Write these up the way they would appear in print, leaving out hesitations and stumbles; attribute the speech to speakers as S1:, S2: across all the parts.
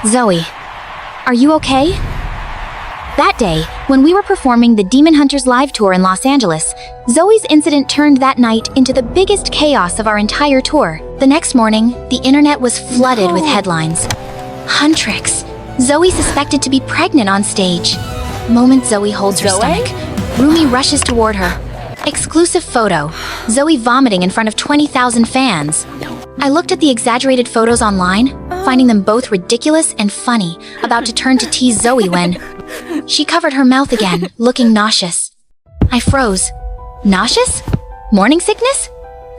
S1: Zoey, are you okay? That day, when we were performing the Demon Hunters live tour in Los Angeles, Zoey's incident turned that night into the biggest chaos of our entire tour. The next morning, the internet was flooded with headlines. Huntrix, Zoey suspected to be pregnant on stage. Moment Zoey holds her stomach, RUMI rushes toward her. Exclusive photo, Zoey vomiting in front of 20,000 fans. I looked at the exaggerated photos online, finding them both ridiculous and funny, about to turn to tease Zoey when she covered her mouth again, looking nauseous. I froze. Nauseous? Morning sickness?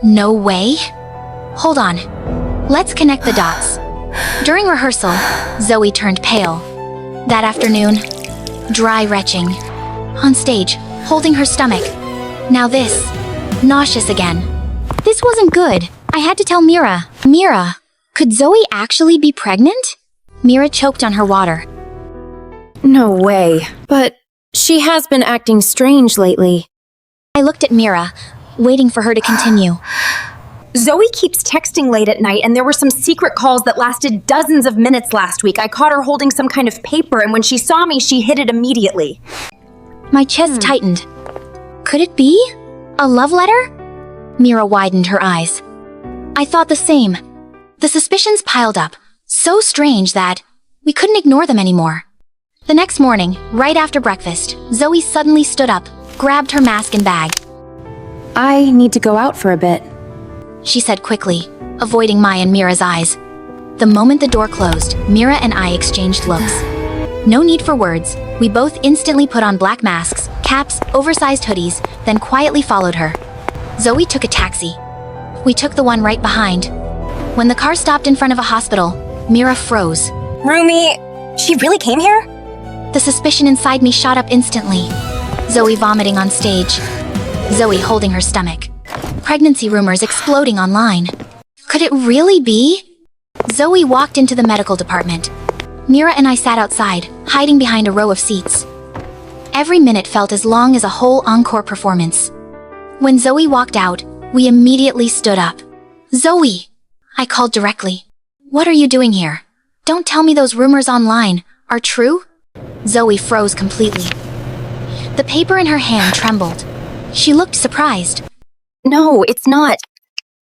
S1: No way. Hold on. Let's connect the dots. During rehearsal, Zoey turned pale. That afternoon, dry retching. On stage, holding her stomach. Now this. Nauseous again. This wasn't good. I had to tell Mira. Mira, could Zoey actually be pregnant? Mira choked on her water.
S2: No way. But she has been acting strange lately.
S1: I looked at Mira, waiting for her to continue.
S2: Zoey keeps texting late at night, and there were some secret calls that lasted dozens of minutes last week. I caught her holding some kind of paper, and when she saw me, she hid it immediately.
S1: My chest tightened. Could it be? A love letter? Mira widened her eyes. I thought the same. The suspicions piled up, so strange that we couldn't ignore them anymore. The next morning, right after breakfast, Zoey suddenly stood up, grabbed her mask and bag.
S2: I need to go out for a bit,
S1: she said quickly, avoiding my and Mira's eyes. The moment the door closed, Mira and I exchanged looks. No need for words, we both instantly put on black masks, caps, oversized hoodies, then quietly followed her. Zoey took a taxi. We took the one right behind. When the car stopped in front of a hospital, Mira froze.
S2: RUMI, she really came here?
S1: The suspicion inside me shot up instantly. Zoey vomiting on stage. Zoey holding her stomach. Pregnancy rumors exploding online. Could it really be? Zoey walked into the medical department. Mira and I sat outside, hiding behind a row of seats. Every minute felt as long as a whole encore performance. When Zoey walked out, we immediately stood up. Zoey! I called directly. What are you doing here? Don't tell me those rumors online are true? Zoey froze completely. The paper in her hand trembled. She looked surprised.
S2: No, it's not.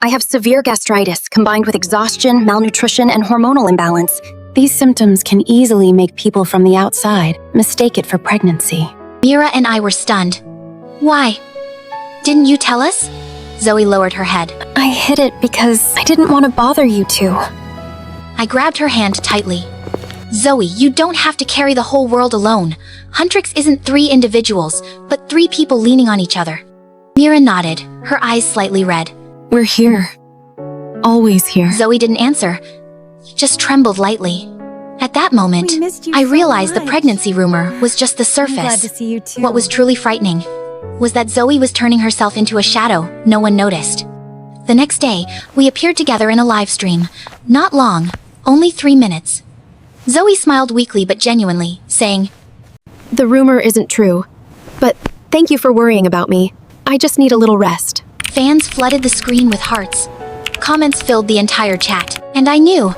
S2: I have severe gastritis combined with exhaustion, malnutrition, and hormonal imbalance. These symptoms can easily make people from the outside mistake it for pregnancy.
S1: Mira and I were stunned. Why? Didn't you tell us? Zoey lowered her head.
S2: I hid it because I didn't want to bother you two.
S1: I grabbed her hand tightly. Zoey, you don't have to carry the whole world alone. Huntrix isn't 3 individuals, but 3 people leaning on each other. Mira nodded, her eyes slightly red.
S2: We're here. Always here.
S1: Zoey didn't answer, just trembled lightly. At that moment, I realized the pregnancy rumor was just the surface.
S3: I'm glad to see you too.
S1: What was truly frightening was that Zoey was turning herself into a shadow no one noticed. The next day, we appeared together in a live stream. Not long, only 3 minutes. Zoey smiled weakly but genuinely, saying,
S2: The rumor isn't true, but thank you for worrying about me. I just need a little rest.
S1: Fans flooded the screen with hearts. Comments filled the entire chat, and I knew,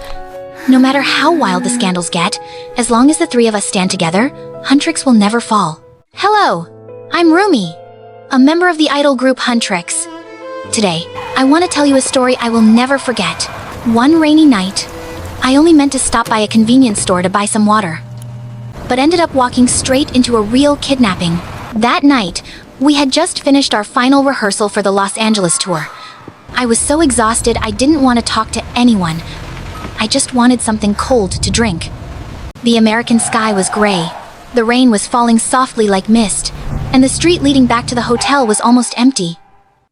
S1: no matter how wild the scandals get, as long as the 3 of us stand together, Huntrix will never fall. Hello, I'm RUMI, a member of the idol group Huntrix. Today, I want to tell you a story I will never forget. One rainy night, I only meant to stop by a convenience store to buy some water, but ended up walking straight into a real kidnapping. That night, we had just finished our final rehearsal for the Los Angeles tour. I was so exhausted I didn't want to talk to anyone. I just wanted something cold to drink. The American sky was gray. The rain was falling softly like mist, and the street leading back to the hotel was almost empty.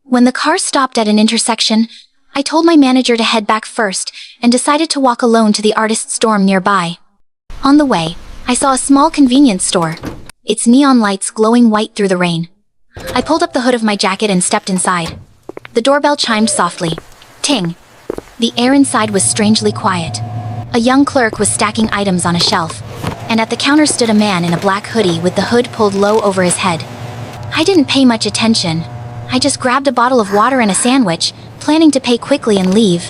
S1: When the car stopped at an intersection, I told my manager to head back first and decided to walk alone to the artist's dorm nearby. On the way, I saw a small convenience store, its neon lights glowing white through the rain. I pulled up the hood of my jacket and stepped inside. The doorbell chimed softly. Ting. The air inside was strangely quiet. A young clerk was stacking items on a shelf, and at the counter stood a man in a black hoodie with the hood pulled low over his head. I didn't pay much attention. I just grabbed a bottle of water and a sandwich, planning to pay quickly and leave.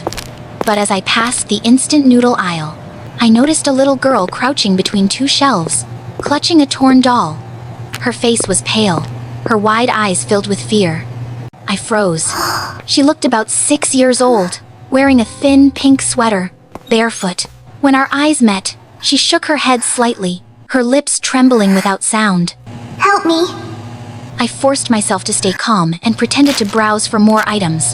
S1: But as I passed the instant noodle aisle, I noticed a little girl crouching between two shelves, clutching a torn doll. Her face was pale, her wide eyes filled with fear. I froze. She looked about 6 years old, wearing a thin pink sweater, barefoot. When our eyes met, she shook her head slightly, her lips trembling without sound.
S3: Help me.
S1: I forced myself to stay calm and pretended to browse for more items.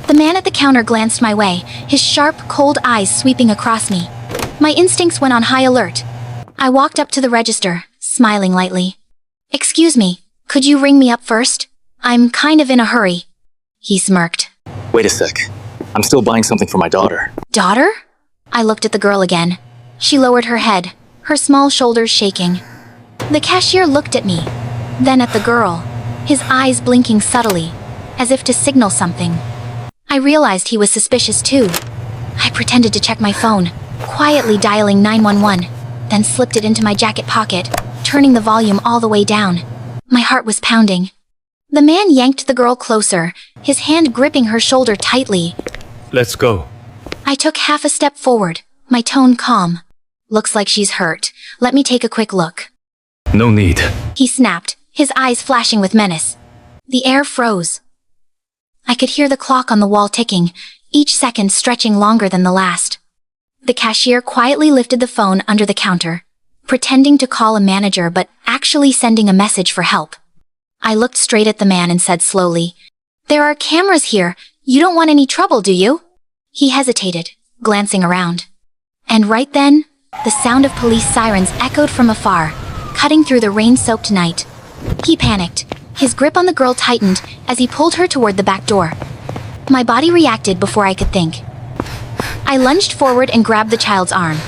S1: The man at the counter glanced my way, his sharp, cold eyes sweeping across me. My instincts went on high alert. I walked up to the register, smiling lightly. "Excuse me, could you ring me up first? I'm kind of in a hurry." He smirked.
S4: Wait a sec. I'm still buying something for my daughter.
S1: "Daughter?" I looked at the girl again. She lowered her head, her small shoulders shaking. The cashier looked at me, then at the girl, his eyes blinking subtly, as if to signal something. I realized he was suspicious too. I pretended to check my phone, quietly dialing 911, then slipped it into my jacket pocket, turning the volume all the way down. My heart was pounding. The man yanked the girl closer, his hand gripping her shoulder tightly.
S5: Let's go.
S1: I took half a step forward, my tone calm. "Looks like she's hurt. Let me take a quick look."
S5: No need.
S1: He snapped, his eyes flashing with menace. The air froze. I could hear the clock on the wall ticking, each second stretching longer than the last. The cashier quietly lifted the phone under the counter, pretending to call a manager but actually sending a message for help. I looked straight at the man and said slowly, "There are cameras here. You don't want any trouble, do you?" He hesitated, glancing around. And right then, the sound of police sirens echoed from afar, cutting through the rain-soaked night. He panicked. His grip on the girl tightened as he pulled her toward the back door. My body reacted before I could think. I lunged forward and grabbed the child's arm.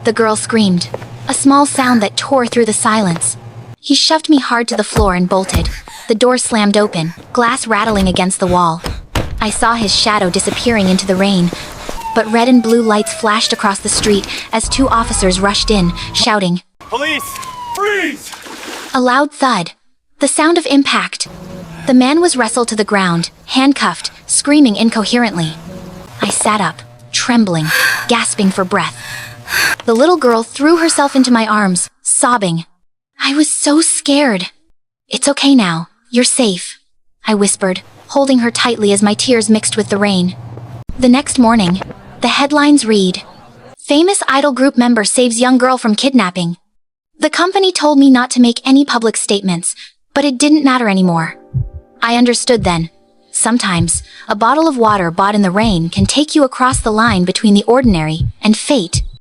S1: The girl screamed, a small sound that tore through the silence. He shoved me hard to the floor and bolted. The door slammed open, glass rattling against the wall. I saw his shadow disappearing into the rain, but red and blue lights flashed across the street as 2 officers rushed in, shouting,
S5: Police! Freeze!
S1: A loud thud. The sound of impact. The man was wrestled to the ground, handcuffed, screaming incoherently. I sat up, trembling, gasping for breath. The little girl threw herself into my arms, sobbing. I was so scared. "It's okay now. You're safe," I whispered, holding her tightly as my tears mixed with the rain. The next morning, the headlines read, "Famous idol group member saves young girl from kidnapping." The company told me not to make any public statements, but it didn't matter anymore. I understood then. Sometimes, a bottle of water bought in the rain can take you across the line between the ordinary and fate.